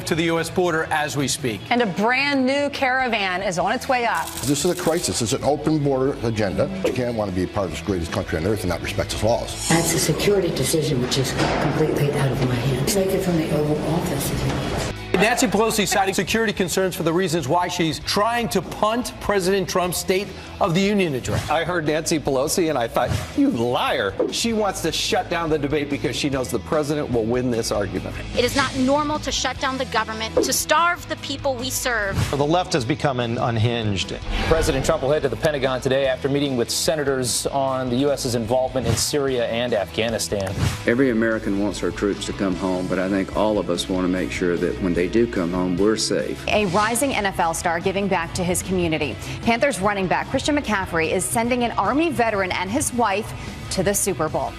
to the U.S. border as we speak. And a brand new caravan is on its way up. This is a crisis. It's an open border agenda. You can't want to be a part of this greatest country on earth and not respect its laws. That's a security decision which is completely out of my hands. Take it from the Oval Office if you want. Nancy Pelosi citing security concerns for the reasons why she's trying to punt President Trump's State of the Union address. I heard Nancy Pelosi and I thought, you liar. She wants to shut down the debate because she knows the president will win this argument. It is not normal to shut down the government, to starve the people we serve. The left has become unhinged. President Trump will head to the Pentagon today after meeting with senators on the U.S.'s involvement in Syria and Afghanistan. Every American wants our troops to come home, but I think all of us want to make sure that when they do come home, we're safe. A rising NFL star giving back to his community. Panthers running back Christian McCaffrey is sending an Army veteran and his wife to the Super Bowl.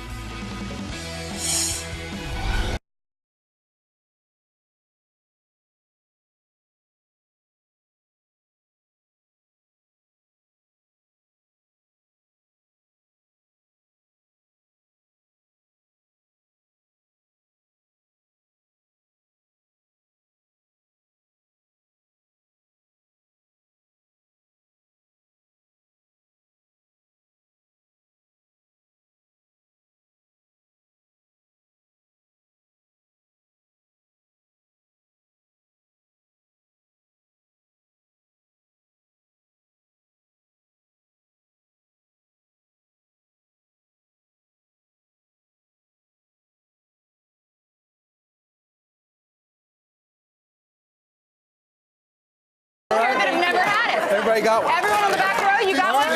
That have never had it. Everybody got one. Everyone on the back row, you got one?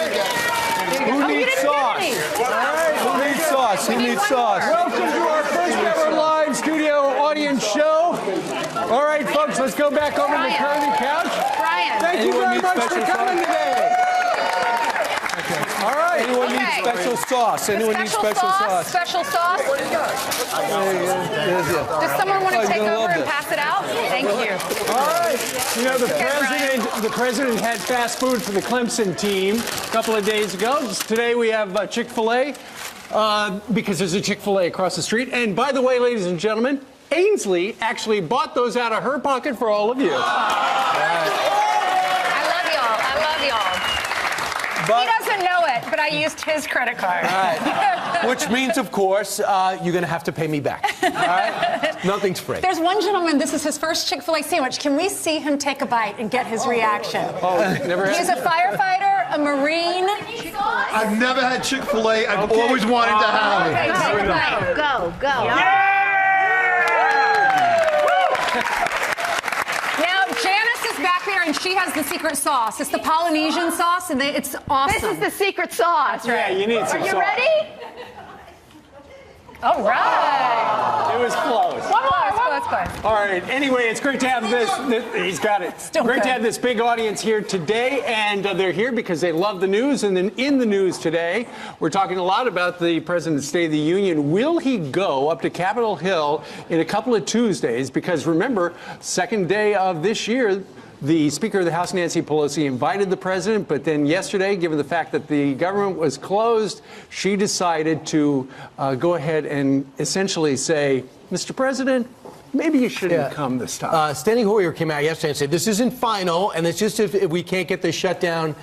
Who needs sauce? Who needs sauce? Who needs sauce? Welcome to our first ever live studio audience show. All right, folks, let's go back over to the curly couch. Brian. Thank you very much for coming today. All right. Anyone needs special sauce? Anyone needs special sauce? Special sauce? What do you got? Does someone want to take over and pass it out? Thank you. All right. You know, the president had fast food for the Clemson team a couple of days ago. Today we have Chick-fil-A because there's a Chick-fil-A across the street. And by the way, ladies and gentlemen, Ainsley actually bought those out of her pocket for all of you. I love y'all. I love y'all. He doesn't know it, but I used his credit card. All right. Which means, of course, you're going to have to pay me back. All right? Nothing's free. There's one gentleman, this is his first Chick-fil-A sandwich. Can we see him take a bite and get his reaction? Oh, never had. He's a firefighter, a Marine. I've never had Chick-fil-A. I've always wanted to have it. Okay, take a bite. Go, go. Now, Janice is back there, and she has the secret sauce. It's the Polynesian sauce, and it's awesome. This is the secret sauce. Yeah, you need some Are you sauce. ready? All right. It was close. One more. Let's go. All right. Anyway, it's great to have this. He's got it. Still great good. to have this big audience here today, and they're here because they love the news. And then in the news today, we're talking a lot about the President's State of the Union. Will he go up to Capitol Hill in a couple of Tuesdays? Because remember, second day of this year, the Speaker of the House, Nancy Pelosi, invited the president, but then yesterday, given the fact that the government was closed, she decided to go ahead and essentially say, Mr. President, maybe you shouldn't come this time. Steny Hoyer came out yesterday and said, this isn't final, and it's just if we can't get this shutdown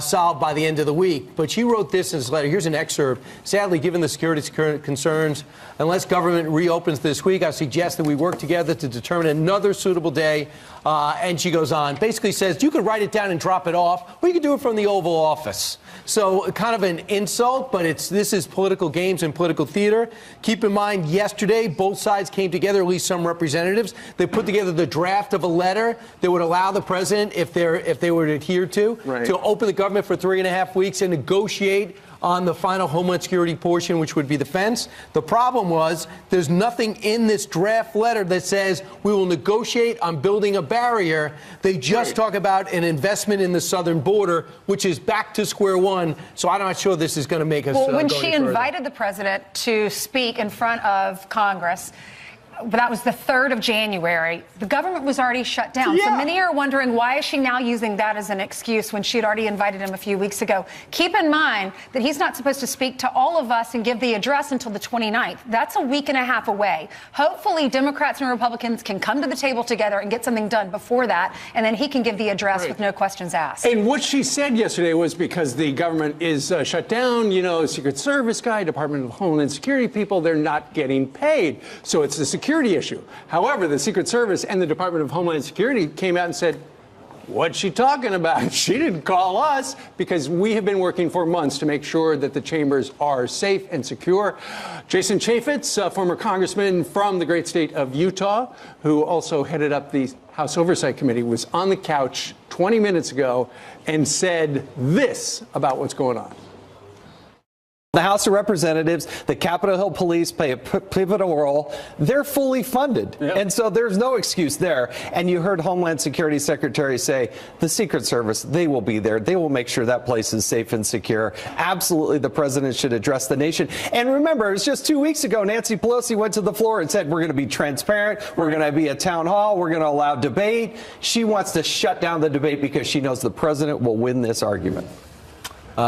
solved by the end of the week. But she wrote this in this letter. Here's an excerpt. Sadly, given the security concerns, unless government reopens this week, I suggest that we work together to determine another suitable day. And she goes on, basically says, you could write it down and drop it off, or you could do it from the Oval Office. So kind of an insult, but this is political games and political theater. Keep in mind, yesterday, both sides came together, at least some representatives. They put together the draft of a letter that would allow the president, if they were to adhere to open the government for 3.5 weeks and negotiate on the final Homeland Security portion, which would be defense. The problem was there's nothing in this draft letter that says we will negotiate on building a barrier. They just talk about an investment in the southern border, which is back to square one. So I'm not sure this is going to make us Well, when go she any further. invited the president to speak in front of Congress, that was the 3rd of January. The government was already shut down. Yeah. So many are wondering, why is she now using that as an excuse when she had already invited him a few weeks ago? Keep in mind that he's not supposed to speak to all of us and give the address until the 29th. That's a week and a half away. Hopefully, Democrats and Republicans can come to the table together and get something done before that, and then he can give the address with no questions asked. And what she said yesterday was because the government is shut down, you know, Secret Service guy, Department of Homeland Security people, they're not getting paid. So it's a security issue. However, the Secret Service and the Department of Homeland Security came out and said, what's she talking about? She didn't call us, because we have been working for months to make sure that the chambers are safe and secure. Jason Chaffetz, former congressman from the great state of Utah, who also headed up the House Oversight Committee, was on the couch 20 minutes ago and said this about what's going on. The House of Representatives, the Capitol Hill Police play a pivotal role. They're fully funded. Yep. And so there's no excuse there. And you heard Homeland Security Secretary say the Secret Service, they will be there. They will make sure that place is safe and secure. Absolutely, the president should address the nation. And remember, it was just 2 weeks ago, Nancy Pelosi went to the floor and said, we're going to be transparent. We're going to be a town hall. We're going to allow debate. She wants to shut down the debate because she knows the president will win this argument.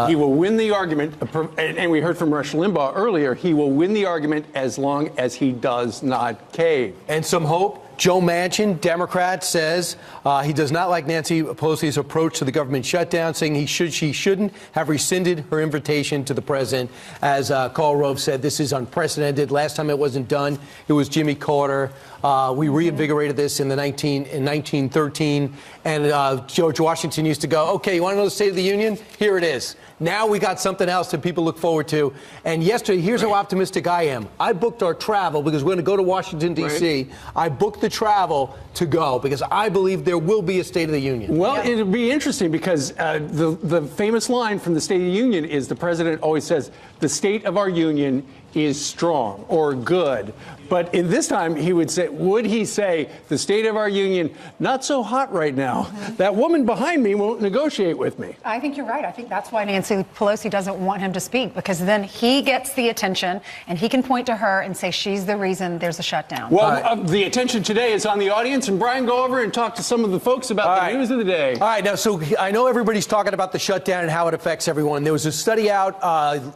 He will win the argument, and we heard from Rush Limbaugh earlier, he will win the argument as long as he does not cave. And some hope. Joe Manchin, Democrat, says he does not like Nancy Pelosi's approach to the government shutdown, saying she shouldn't have rescinded her invitation to the president. As Karl Rove said, this is unprecedented. Last time it wasn't done, it was Jimmy Carter. We reinvigorated this in 1913. And George Washington used to go, OK, you want to know the State of the Union? Here it is. Now we got something else that people look forward to. And yesterday, here's how optimistic I am. I booked our travel because we're going to go to Washington, D.C. Right. I booked the travel to go because I believe there will be a State of the Union. Well, it'll be interesting because the famous line from the State of the Union is the president always says, the state of our union is strong or good. But in this time, would he say, the state of our union, not so hot right now. That woman behind me won't negotiate with me. I think you're right. I think that's why Nancy Pelosi doesn't want him to speak, because then he gets the attention and he can point to her and say she's the reason there's a shutdown. Well, the attention today is on the audience, and Brian, go over and talk to some of the folks about the news of the day. All right, now, so I know everybody's talking about the shutdown and how it affects everyone. There was a study out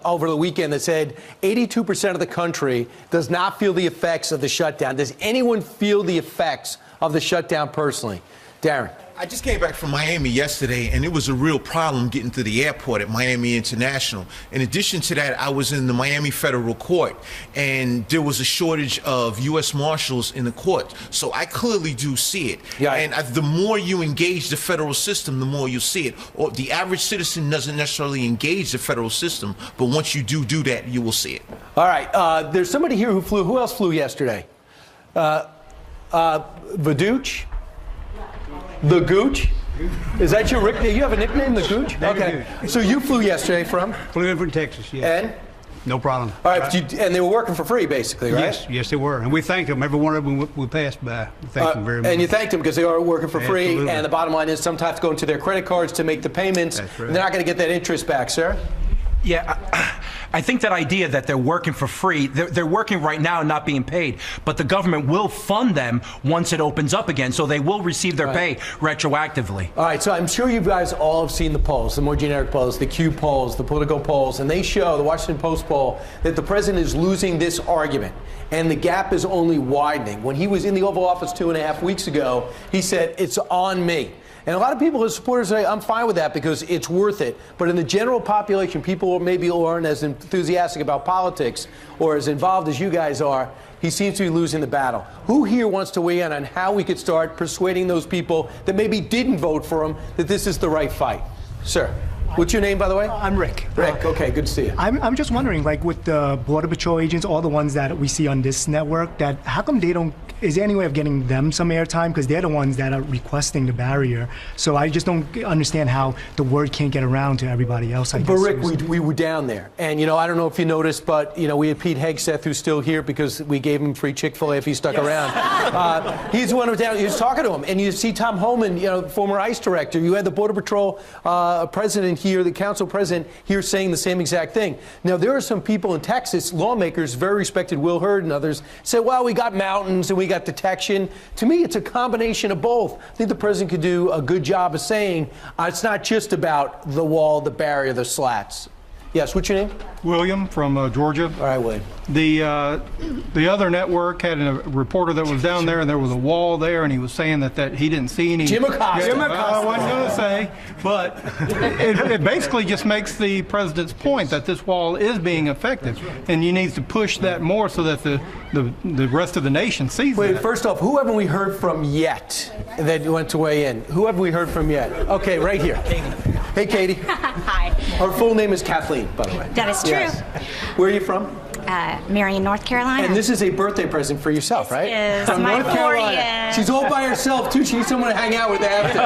over the weekend that said 82% of the country does not feel the effects of the shutdown. Does anyone feel the effects of the shutdown personally? Darren. I just came back from Miami yesterday, and it was a real problem getting to the airport at Miami International. In addition to that, I was in the Miami Federal Court, and there was a shortage of U.S. Marshals in the court. So I clearly do see it. Yeah. And the more you engage the federal system, the more you see it. Or the average citizen doesn't necessarily engage the federal system, but once you do that, you will see it. All right. There's somebody here who flew. Who else flew yesterday? Vaduch? The Gooch? Is that your nickname? You have a nickname, the Gooch? Okay. So you flew yesterday from? Flew in from Texas, yes. And? No problem. All right, and they were working for free, basically, right? Yes, they were. And we thanked them. Every one of them we passed by. We thanked them very much. And you thanked them because they are working for free. And the bottom line is sometimes have to go into their credit cards to make the payments. That's right. And they're not going to get that interest back, sir. Yeah, I think that idea that they're working for free, they're working right now and not being paid, but the government will fund them once it opens up again, so they will receive their pay retroactively. All right, so I'm sure you guys all have seen the polls, the more generic polls, the Q polls, the Politico polls, and they show, the Washington Post poll, that the president is losing this argument, and the gap is only widening. When he was in the Oval Office 2.5 weeks ago, he said, it's on me. And a lot of people, his supporters, say, I'm fine with that because it's worth it. But in the general population, people maybe aren't as enthusiastic about politics or as involved as you guys are. He seems to be losing the battle. Who here wants to weigh in on how we could start persuading those people that maybe didn't vote for him that this is the right fight? Sir. What's your name, by the way? I'm Rick. Rick, okay, good to see you. I'm just wondering, like with the Border Patrol agents, all the ones that we see on this network, that how come they don't, is there any way of getting them some airtime? Because they're the ones that are requesting the barrier. So I just don't understand how the word can't get around to everybody else, I guess. But Rick, we were down there. And, you know, I don't know if you noticed, but, you know, we had Pete Hegseth, who's still here because we gave him free Chick-fil-A if he stuck around. He's the one who was down, he was talking to him. And you see Tom Homan, you know, former ICE director. You had the Border Patrol president hear the council president here saying the same exact thing. Now, there are some people in Texas, lawmakers, very respected, Will Hurd and others, say, well, we got mountains and we got detection. To me, it's a combination of both. I think the president could do a good job of saying it's not just about the wall, the barrier, the slats. Yes, what's your name? William from Georgia. All right, William. The other network had a reporter that was down there, and there was a wall there, and he was saying that he didn't see any. Jim Acosta. Jim Acosta. I wasn't going to say, but it basically just makes the president's point that this wall is being effective, and he needs to push that more so that the rest of the nation sees Wait, that. first off, who haven't we heard from yet that went to weigh in? Who have we heard from yet? Okay, right here. Hey, Katie. Hi. Her full name is Kathleen, by the way. That is true. Yes. Where are you from? Marion, North Carolina. And this is a birthday present for yourself, right? Is from my North Carolina. 40th. She's all by herself, too. She needs someone to hang out with after.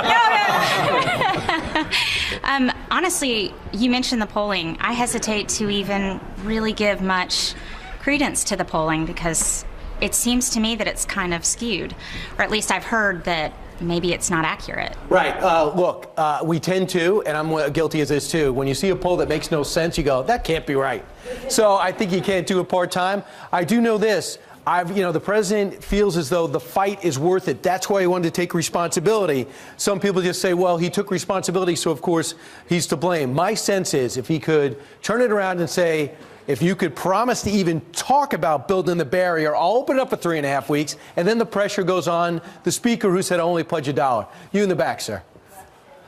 Honestly, you mentioned the polling. I hesitate to even really give much credence to the polling because it seems to me that it's kind of skewed, or at least I've heard that maybe it's not accurate. Right. Look, we tend to, and I'm guilty of this too, when you see a poll that makes no sense, you go, that can't be right. So I think you can't do it part-time. I do know this. The president feels as though the fight is worth it. That's why he wanted to take responsibility. Some people just say, well, he took responsibility, so of course he's to blame. My sense is if he could turn it around and say, if you could promise to even talk about building the barrier, I'll open it up for 3.5 weeks, and then the pressure goes on the speaker who said only pledge $1. You in the back, sir.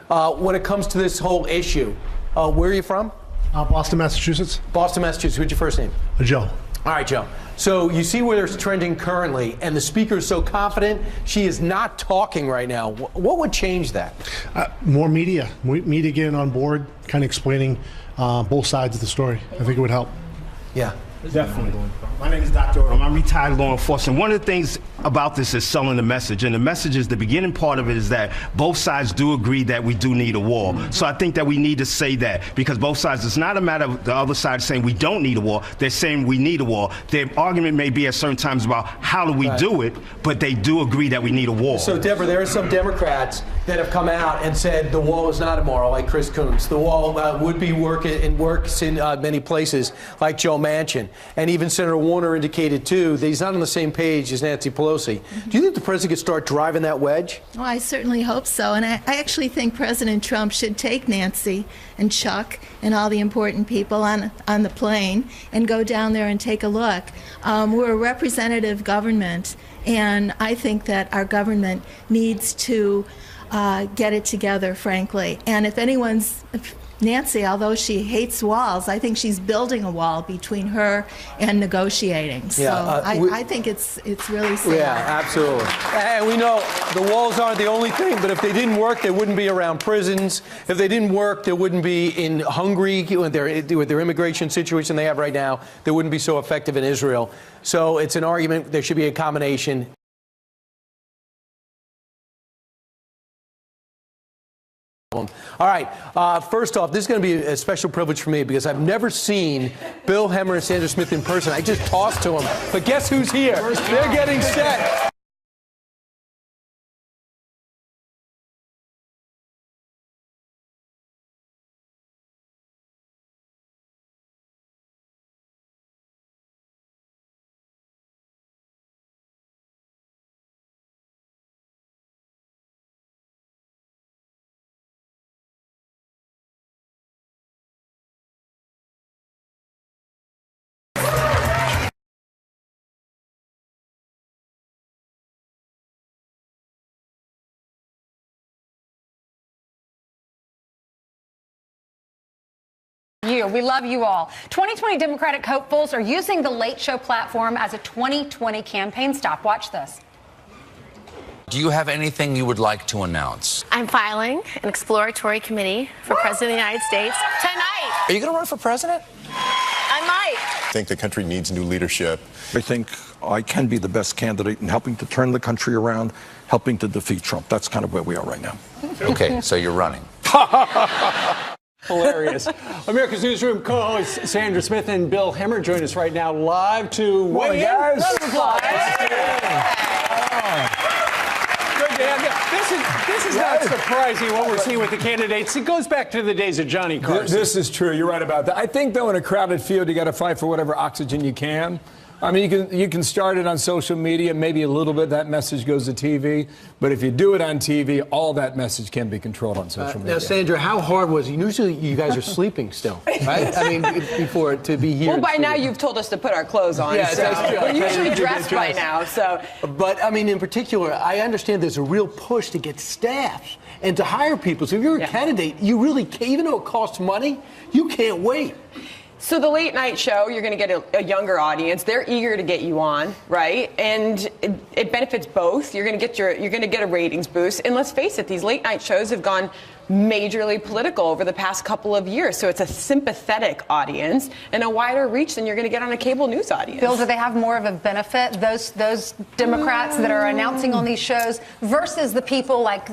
When it comes to this whole issue, where are you from? Boston, Massachusetts. Boston, Massachusetts. What's your first name? Joe. All right, Joe. So you see where it's trending currently, and the speaker is so confident she is not talking right now. What would change that? More media. Media getting on board, kind of explaining both sides of the story. I think it would help. Yeah. Definitely. My name is Dr. Odom. I'm retired law enforcement. One of the things about this is selling the message, and the message is the beginning part of it is that both sides do agree that we do need a wall. So I think that we need to say that because both sides, it's not a matter of the other side saying we don't need a wall. They're saying we need a wall. Their argument may be at certain times about how do we do it, but they do agree that we need a wall. So, Deborah, there are some Democrats that have come out and said the wall is not immoral, like Chris Coons. The wall would be works in many places, like Joe Manchin. And even Senator Warner indicated, too, that he's not on the same page as Nancy Pelosi. Do you think the president could start driving that wedge? Well, I certainly hope so. And I actually think President Trump should take Nancy and Chuck and all the important people on the plane and go down there and take a look. We're a representative government, and I think that our government needs to get it together, frankly. And if Nancy, although she hates walls, I think she's building a wall between her and negotiating. So I think it's really sad. Yeah, absolutely. And we know the walls aren't the only thing, but if they didn't work, they wouldn't be around prisons. If they didn't work, they wouldn't be in Hungary with their immigration situation they have right now. They wouldn't be so effective in Israel. So it's an argument. There should be a combination. All right. First off, this is going to be a special privilege for me because I've never seen Bill Hemmer and Sandra Smith in person. I just tossed to them. But guess who's here? They're getting set. We love you all. 2020 Democratic hopefuls are using the Late Show platform as a 2020 campaign stop. Watch this. Do you have anything you would like to announce? I'm filing an exploratory committee for President of the United States tonight. Are you going to run for president? I might. I think the country needs new leadership. I think I can be the best candidate in helping to turn the country around, helping to defeat Trump. That's kind of where we are right now. Okay, so you're running. Hilarious. America's Newsroom co-hosts Sandra Smith and Bill Hemmer join us right now live to weigh in. Guys. Round of applause. Good to have This is not surprising what we're seeing with the candidates. It goes back to the days of Johnny Carson. This is true. You're right about that. I think, though, in a crowded field, you got to fight for whatever oxygen you can. I mean, you can start it on social media, maybe a little bit that message goes to TV, but if you do it on TV, all that message can be controlled on social media. Now, Sandra, how hard was it? Usually you guys are sleeping still, right? I mean, before to be here. Well, by now you've told us to put our clothes on. Yeah, so that's true. we're usually Okay, dressed by now. So, but I mean, in particular, I understand there's a real push to get staff and to hire people. So if you're a candidate, you really can't, even though it costs money, you can't wait. So the late night show, you're going to get a younger audience. They're eager to get you on, right? And it benefits both. You're going to get a ratings boost. And let's face it, these late night shows have gone majorly political over the past couple of years. So it's a sympathetic audience and a wider reach than you're going to get on a cable news audience. Bill, do they have more of a benefit, those Democrats that are announcing on these shows versus the people like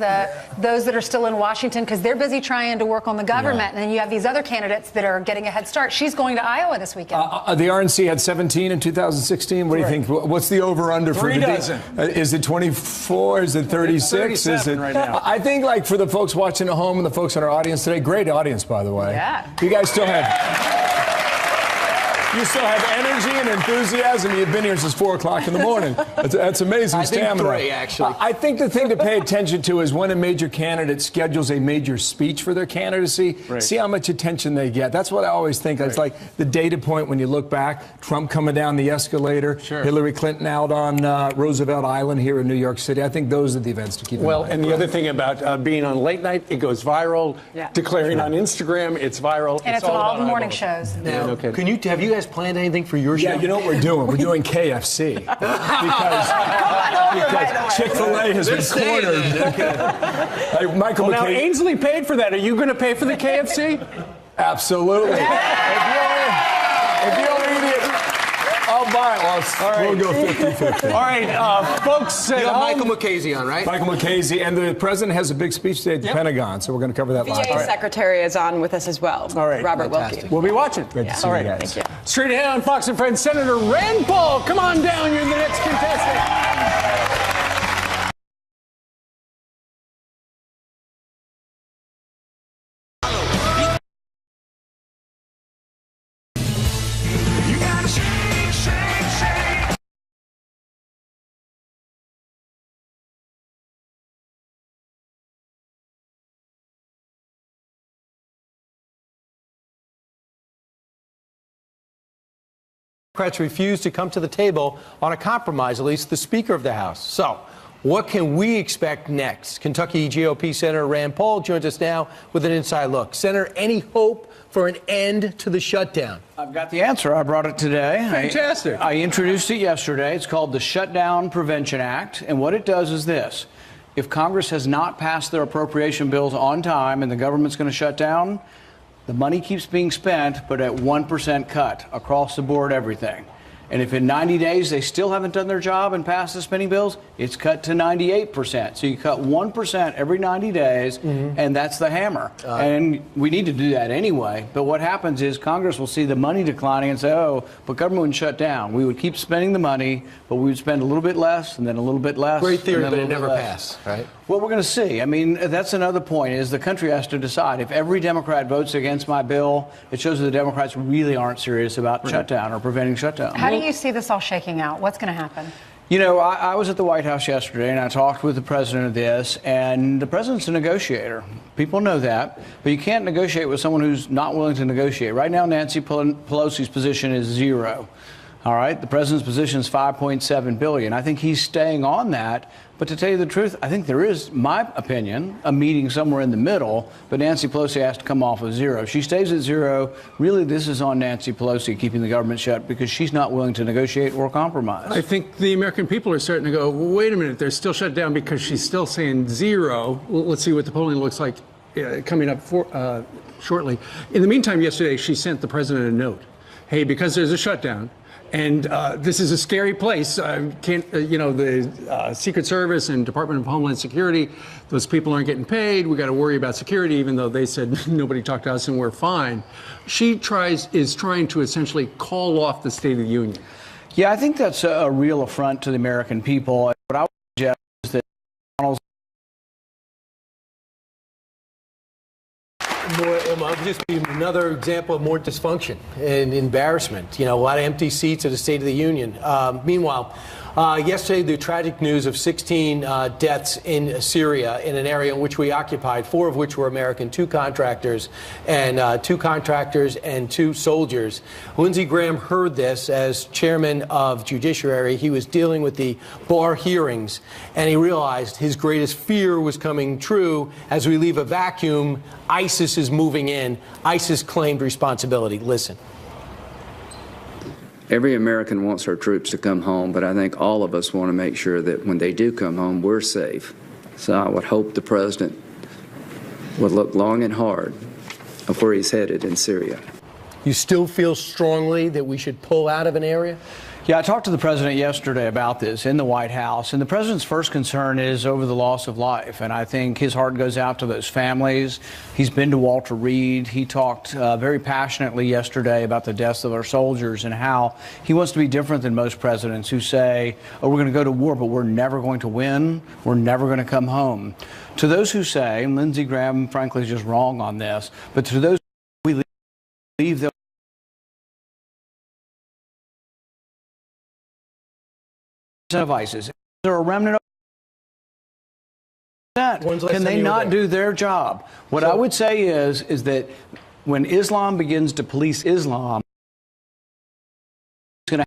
those that are still in Washington because they're busy trying to work on the government, and then you have these other candidates that are getting a head start. She's going to Iowa this weekend. The RNC had 17 in 2016. What do you think? What's the over-under for the dozen. Is it 24? Is it 36? Is it? Right now. I think, like, for the folks watching at home and the folks in our audience today, great audience, by the way. Yeah. You guys still have energy and enthusiasm. You've been here since 4 o'clock in the morning. That's amazing stamina. I think 3, actually. I think the thing to pay attention to is when a major candidate schedules a major speech for their candidacy, see how much attention they get. That's what I always think. It's like the data point when you look back, Trump coming down the escalator, Hillary Clinton out on Roosevelt Island here in New York City. I think those are the events to keep in mind. Well, and the other thing about being on late night, it goes viral. Declaring on Instagram, it's viral. And it's on all the morning shows. Now, have you guys planned anything for your show? Yeah, you know what we're doing? We're doing KFC. because Chick-fil-A has been cornered. Michael Now, McKay. Ainsley paid for that. Are you going to pay for the KFC? Absolutely. If you'll eat it, I'll buy it. We'll go 50-50. All right, folks. You got Michael McKay on, right? Michael McKay, and the president has a big speech today at the Pentagon, so we're going to cover that live. VA Secretary is on with us as well. All right. Robert Wilkie. We'll be watching. Great to see All you right. guys. Thank you. Straight ahead on Fox and Friends, Senator Rand Paul. Come on down. You're the next contestant. Democrats refuse to come to the table on a compromise, at least the Speaker of the House. So, what can we expect next? Kentucky GOP Senator Rand Paul joins us now with an inside look. Senator, any hope for an end to the shutdown? I've got the answer. I brought it today. Fantastic. I introduced it yesterday. It's called the Shutdown Prevention Act. And what it does is this. If Congress has not passed their appropriation bills on time and the government's going to shut down, the money keeps being spent, but at 1% cut across the board, everything. And if in 90 days they still haven't done their job and passed the spending bills, it's cut to 98%. So you cut 1% every 90 days, and that's the hammer. And we need to do that anyway. But what happens is Congress will see the money declining and say, oh, but government wouldn't shut down. We would keep spending the money, but we would spend a little bit less and then a little bit less. Great theory, and then but it a little never bit less. passed, right? Well, we're going to see. I mean, that's another point, is the country has to decide. If every Democrat votes against my bill, it shows that the Democrats really aren't serious about shutdown or preventing shutdown. How do you see this all shaking out? What's going to happen? You know, I was at the White House yesterday, and I talked with the president of this, and the president's a negotiator. People know that, but you can't negotiate with someone who's not willing to negotiate. Right now, Nancy Pelosi's position is 0. All right, the president's position is $5.7 billion. I think he's staying on that. But to tell you the truth, I think there is, my opinion, a meeting somewhere in the middle. But Nancy Pelosi has to come off of 0. If she stays at 0, really this is on Nancy Pelosi keeping the government shut because she's not willing to negotiate or compromise. I think the American people are starting to go, well, wait a minute, they're still shut down because she's still saying 0. Well, let's see what the polling looks like coming up shortly. In the meantime, yesterday she sent the president a note. Hey, because there's a shutdown, and this is a scary place. The Secret Service and Department of Homeland Security, those people aren't getting paid. We got to worry about security, even though they said nobody talked to us and we're fine. She is trying to essentially call off the State of the Union. Yeah, I think that's a real affront to the American people. What I would suggest is that McDonald's might just be another example of more dysfunction and embarrassment. You know, a lot of empty seats at the State of the Union. Meanwhile, yesterday, the tragic news of 16 deaths in Syria, in an area in which we occupied, 4 of which were American, 2 contractors and 2 soldiers. Lindsey Graham heard this as chairman of Judiciary. He was dealing with the Barr hearings, and he realized his greatest fear was coming true. As we leave a vacuum, ISIS is moving in. ISIS claimed responsibility. Listen. Every American wants our troops to come home, but I think all of us want to make sure that when they do come home, we're safe. So I would hope the president would look long and hard of where he's headed in Syria. You still feel strongly that we should pull out of an area? Yeah, I talked to the president yesterday about this in the White House, and the president's first concern is over the loss of life, and I think his heart goes out to those families. He's been to Walter Reed. He talked very passionately yesterday about the deaths of our soldiers and how he wants to be different than most presidents who say, oh, we're going to go to war, but we're never going to win. We're never going to come home. To those who say, and Lindsey Graham, frankly, is just wrong on this, but to those who leave them of ISIS. There are a remnant of that. Can they not do their job? What I would say is that when Islam begins to police Islam, it's going to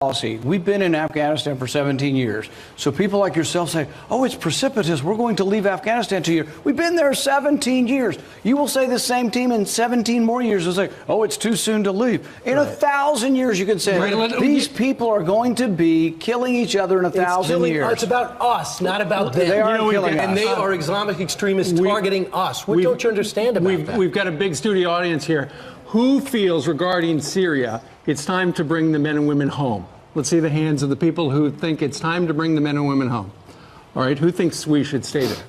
policy. We've been in Afghanistan for 17 years. So people like yourself say, oh, it's precipitous. We're going to leave Afghanistan 2 years. We've been there 17 years. You will say the same team in 17 more years will say, oh, it's too soon to leave. In 1,000 years, you can say, these people are going to be killing each other in 1,000 years. It's about us, not about them. They are killing us. And they are Islamic extremists targeting us. What don't you understand about that? We've got a big studio audience here. Who feels regarding Syria it's time to bring the men and women home? Let's see the hands of the people who think it's time to bring the men and women home. All right, who thinks we should stay there?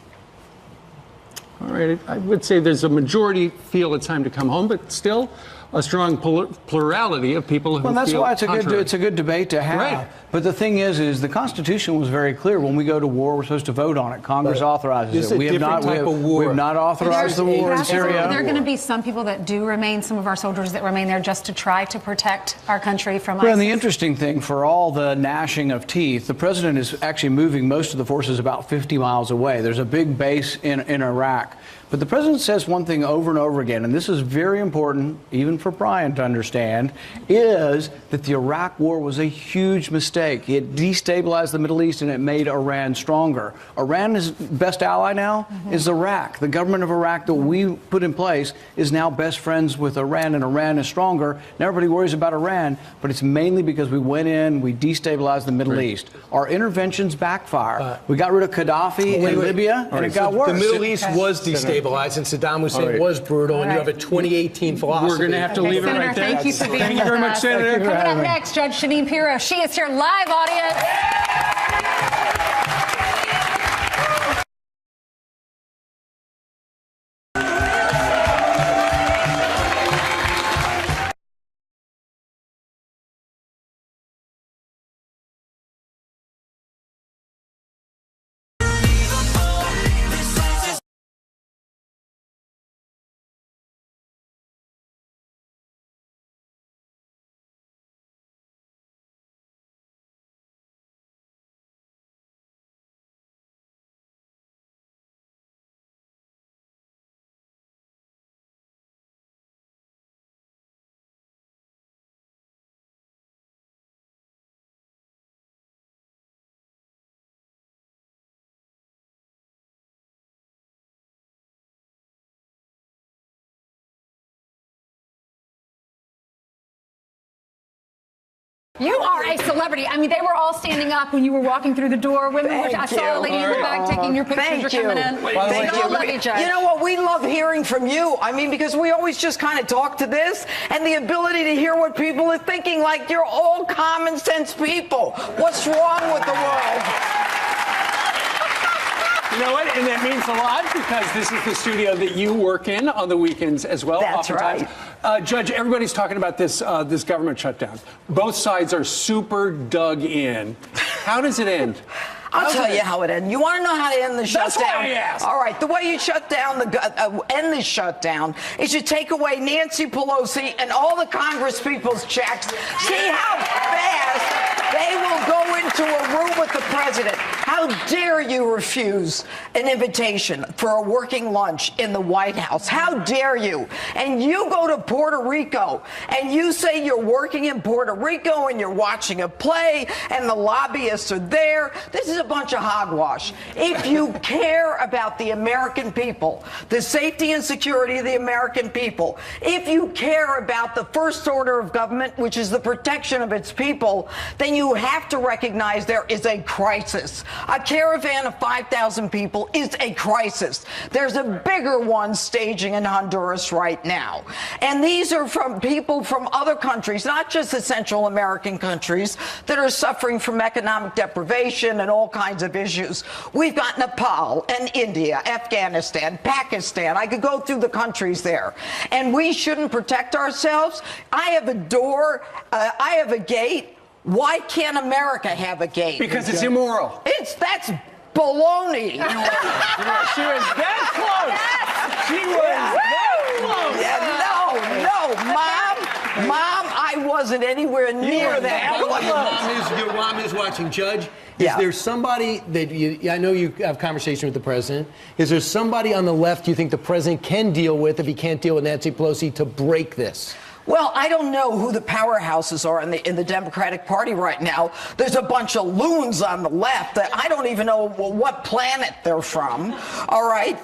All right, I would say there's a majority feel it's time to come home, but still a strong plurality of people who well, that's feel why contrary. it's a good debate to have. Right. But the thing is the Constitution was very clear. When we go to war, we're supposed to vote on it. Congress authorizes it. We have not authorized the war in Syria. There are going to be some people that do remain, some of our soldiers that remain there just to try to protect our country from ISIS. Well, and the interesting thing, for all the gnashing of teeth, the president is actually moving most of the forces about 50 miles away. There's a big base in Iraq. But the president says one thing over and over again, and this is very important, even for Brian to understand, is that the Iraq war was a huge mistake. It destabilized the Middle East and it made Iran stronger. Iran's best ally now is Iraq. The government of Iraq that we put in place is now best friends with Iran, and Iran is stronger. And everybody worries about Iran, but it's mainly because we went in, we destabilized the Middle East. Our interventions backfire. We got rid of Gaddafi in Libya, and it got worse. The Middle East was destabilized, and Saddam Hussein was brutal, and you have a 2018 philosophy. We're going to have to leave it right there. Thank you for being Thank you very much, Senator. Coming up next, Judge Jeanine Pirro. She is here live, audience. You are a celebrity. I mean, they were all standing up when you were walking through the door. Women were, I saw a lady in the back taking your pictures. You're coming in. They all love you, Judge. You know what? We love hearing from you. I mean, because we always just kind of talk to this, and the ability to hear what people are thinking, like you're all common sense people. What's wrong with the world? You know what? And that means a lot because this is the studio that you work in on the weekends as well. That's oftentimes. right. Judge, everybody's talking about this this government shutdown. Both sides are super dug in. How does it end? I'll tell you how it ends. You want to know how to end the shutdown? That's why I asked. All right, the way you shut down end the shutdown is you take away Nancy Pelosi and all the Congress people's checks. See how fast they will go into a room with the president. How dare you refuse an invitation for a working lunch in the White House? How dare you? And you go to Puerto Rico and you say you're working in Puerto Rico and you're watching a play and the lobbyists are there. This is a bunch of hogwash. If you care about the American people, the safety and security of the American people, if you care about the first order of government, which is the protection of its people, then you have to recognize there is a crisis. A caravan of 5,000 people is a crisis. There's a bigger one staging in Honduras right now. And these are from people from other countries, not just the Central American countries, that are suffering from economic deprivation and all kinds of issues. We've got Nepal and India, Afghanistan, Pakistan. I could go through the countries there. And we shouldn't protect ourselves. I have a door. I have a gate. Why can't America have a gate? Because it's immoral. That's baloney. She was that close. She was that close. Yeah, no, Mom, I wasn't anywhere near that. Your mom is watching. Judge, is there somebody that I know you have conversation with the president. Is there somebody on the left you think the president can deal with if he can't deal with Nancy Pelosi to break this? Well, I don't know who the powerhouses are in the Democratic Party right now. There's a bunch of loons on the left that I don't even know what planet they're from. All right,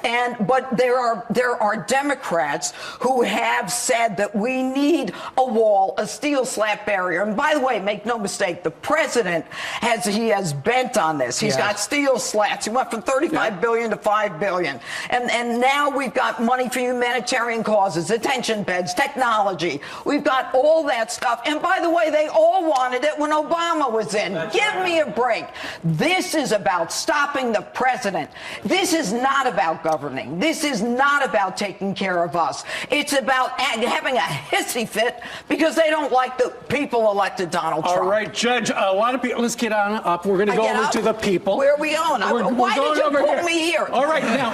but there are Democrats who have said that we need a wall, a steel slab barrier. And by the way, make no mistake, the president has bent on this. He's got steel slats. He went from $35 billion to $5 billion, and now we've got money for humanitarian causes, detention beds, technology. We've got all that stuff. And by the way, they all wanted it when Obama was in. Give me a break. This is about stopping the president. This is not about governing. This is not about taking care of us. It's about having a hissy fit because they don't like the people elected Donald Trump. All right, Judge, a lot of people, let's get on up. We're going to go over to the people. Where are we going? Why did you pull me here? All right, now,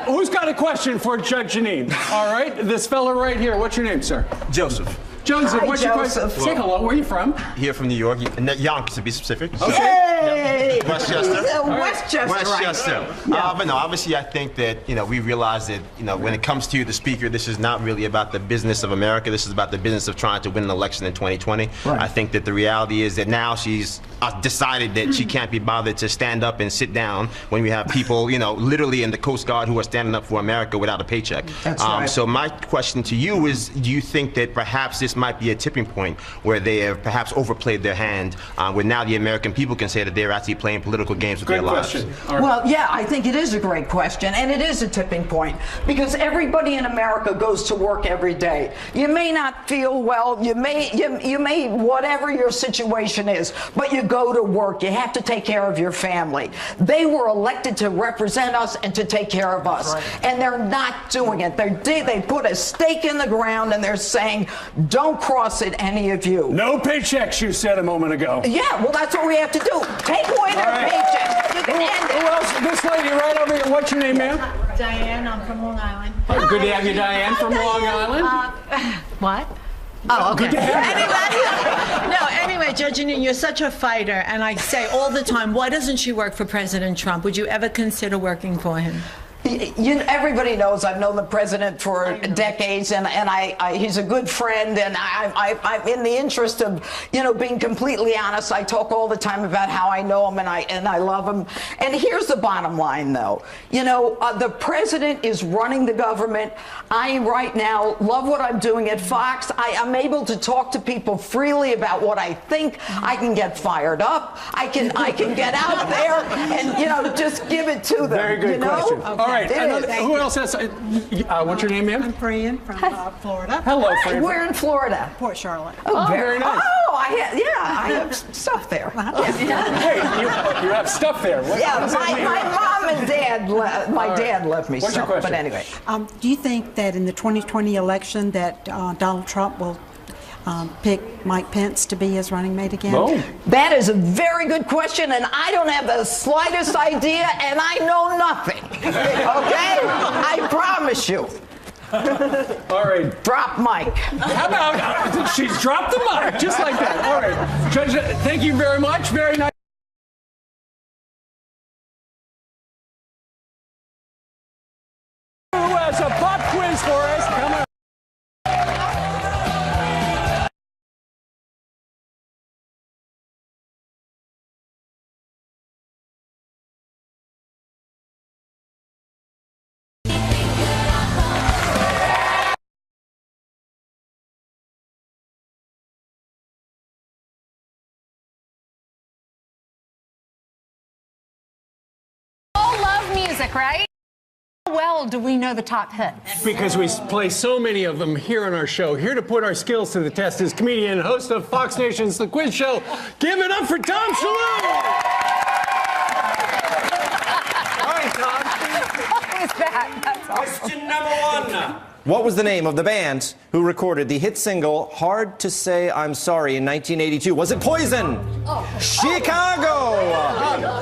who's got a question for Judge Jeanine? All right, this fella right here. What's your name, sir? Joseph. Joseph, what's your question? Say hello. Where are you from? Here from New York, Yonkers to be specific. Okay. Westchester. Westchester. Right. But no, obviously, I think that we realize that when it comes to the speaker, this is not really about the business of America. This is about the business of trying to win an election in 2020. Right. I think that the reality is that now she's decided that she can't be bothered to stand up and sit down when we have people, literally in the Coast Guard who are standing up for America without a paycheck. That's right. So my question to you is, do you think that perhaps this might be a tipping point where they have perhaps overplayed their hand, where now the American people can say that they're actually playing political games with their lives? Well, yeah, I think it is a great question, and it is a tipping point because everybody in America goes to work every day. You may not feel well, you may whatever your situation is, but you go to work. You have to take care of your family. They were elected to represent us and to take care of us, and they're not doing it. They put a stake in the ground and they're saying, don't cross it, any of you. No paychecks, you said a moment ago. Yeah, well, that's what we have to do. Take away their paychecks. You can end it. Who else? This lady right over here. What's your name, ma'am? Diane, I'm from Long Island. Good to have you, Diane, from Long Island. What? Oh, okay. Good to have you. Anyway, Judge Jeanine, you're such a fighter, and I say all the time, why doesn't she work for President Trump? Would you ever consider working for him? Everybody knows I've known the president for decades, and he's a good friend, and I'm in the interest of being completely honest. I talk all the time about how I know him and I love him. And here's the bottom line, though. The president is running the government. I right now love what I'm doing at Fox. I'm able to talk to people freely about what I think. I can get fired up. I can get out there and just give it to them. Very good question. Okay. All right. Who else has? What's your name, ma'am? I'm Fran from Florida. Hello, Fran. We're in Florida. Port Charlotte. Oh, very nice. Oh, I have stuff there. Hey, you have stuff there. What does that mean? My mom and dad, dad left me What's your stuff. question? But anyway. Do you think that in the 2020 election that Donald Trump will pick Mike Pence to be his running mate again? No. That is a very good question, and I don't have the slightest idea, and I know nothing. Okay? I promise you. All right. Drop Mike. How about she's dropped the mic just like that? All right. Judge, thank you very much. Very nice. Who has a pop quiz for us? Come on. All love music, right? How well do we know the top hits? Because we play so many of them here on our show. Here to put our skills to the test is comedian and host of Fox Nation's The Quiz Show. Give it up for Tom Shalhoub! All right, Tom. What was that? That's awesome. Question number 1. What was the name of the band who recorded the hit single Hard to Say I'm Sorry in 1982? Was it Poison? Chicago?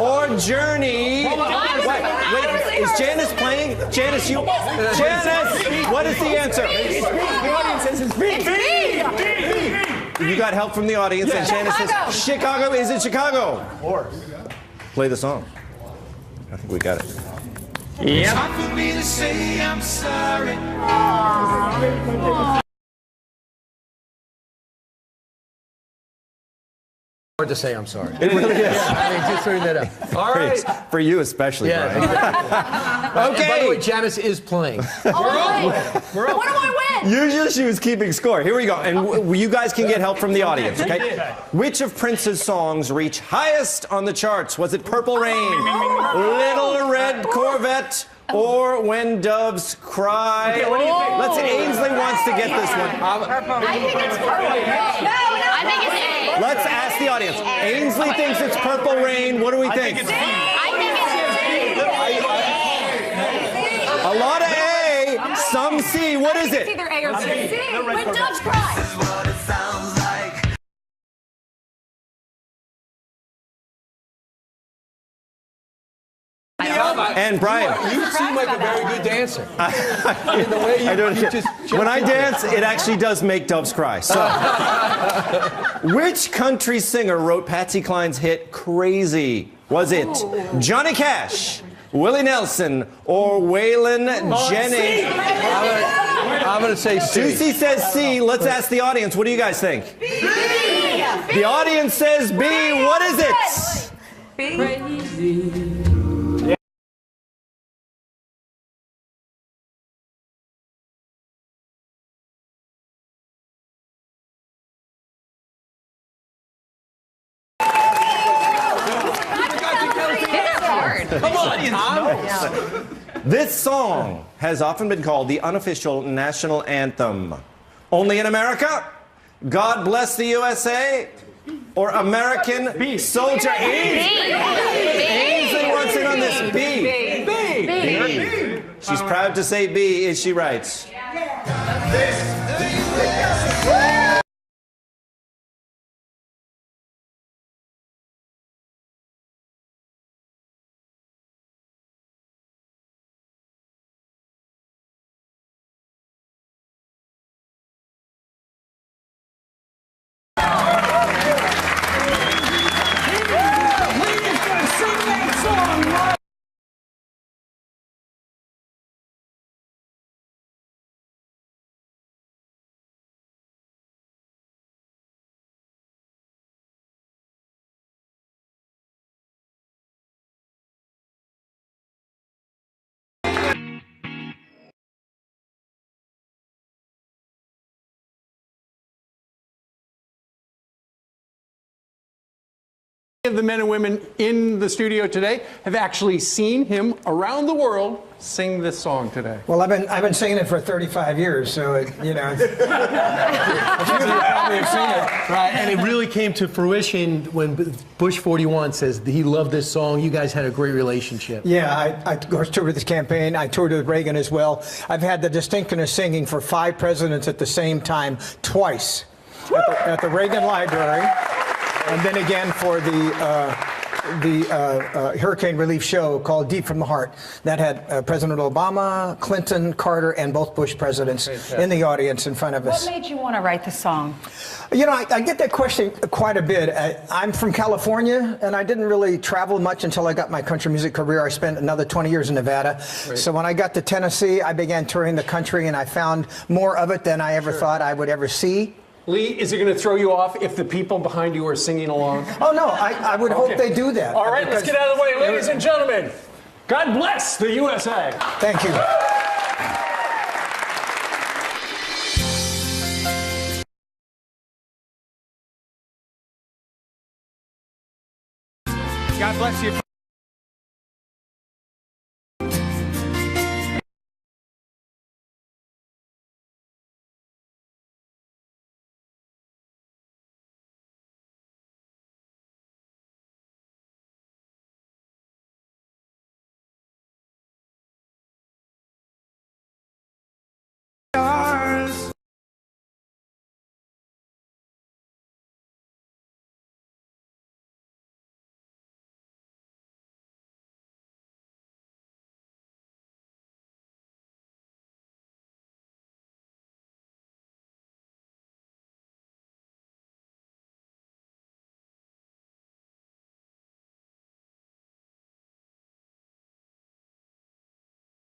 Or Journey? Wait, is Janice playing? Janice, Janice, what is the answer? The audience says it's B. You got help from the audience, and Janice says Chicago. Is it Chicago? Play the song. I think we got it. Yep. For me to say I'm sorry. Hard to say I'm sorry. It really is. I mean, just throwing that up. All right. For you especially, Brian. Okay. And by the way, Janice is playing. We're on. What do I win? Usually she was keeping score. Here we go. And you guys can get help from the audience, okay? Which of Prince's songs reached highest on the charts? Was it Purple Rain, Little Red Corvette, or When Doves Cry? Okay, what do you think? Let's Ainsley wants to get this one. I think it's Purple Rain. No, I think it's A. Let's ask the audience. Ainsley thinks it's Purple Rain. What do we think? I think it's A lot of A, some C. What is It's it? either A or C. When Doves Cry. And Brian, You seem like a very good dancer. In the way when I dance, it actually does make doves cry. So, which country singer wrote Patsy Cline's hit "Crazy"? Was it Johnny Cash, Willie Nelson, or Waylon Jennings? I'm going to say C. Susie says C. Let's ask the audience. What do you guys think? B. The audience says B. What is it? B. Come on, Tom. This song has often been called the unofficial national anthem. Only in America? God Bless the USA? Or American Soldier? Ainsley wants in on this. B. B. She's proud to say B. Is she right? Of the men and women in the studio today have actually seen him around the world sing this song today. Well, I've been singing it for 35 years, so you know. Probably have seen it, right? And it really came to fruition when Bush 41 says he loved this song. You guys had a great relationship. Yeah, I toured with this campaign. I toured with Reagan as well. I've had the distinction of singing for 5 presidents at the same time, twice, at the Reagan Library, and then again for the hurricane relief show called Deep from the Heart. That had President Obama, Clinton, Carter, and both Bush presidents in the audience in front of us. What made you want to write the song? You know, I get that question quite a bit. I'm from California, and I didn't really travel much until I got my country music career. I spent another 20 years in Nevada. Right. So when I got to Tennessee, I began touring the country, and I found more of it than I ever thought I would ever see. Lee, is it going to throw you off if the people behind you are singing along? Oh, no, I would hope they do that. All right, let's get out of the way. Ladies and gentlemen, God bless the USA. Thank you. God bless you.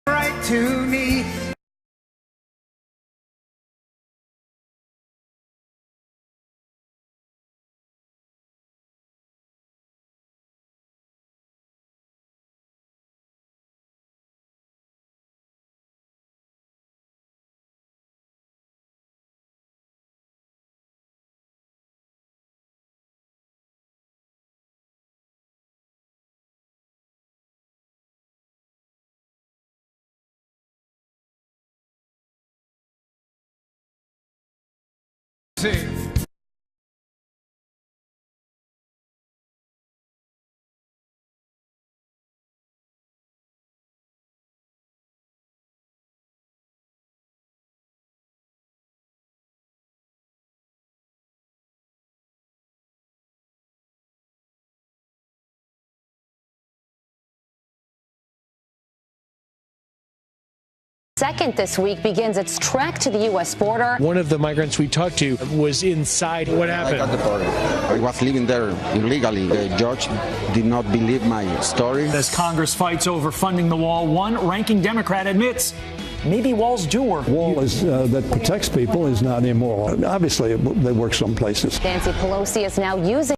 Right to me. Second this week begins its trek to the U.S. border. One of the migrants we talked to was inside. What happened? I got deported. I was living there illegally. The judge did not believe my story. As Congress fights over funding the wall, one ranking Democrat admits maybe walls do work. Wall is that protects people is not immoral. Obviously, they work some places. Nancy Pelosi is now using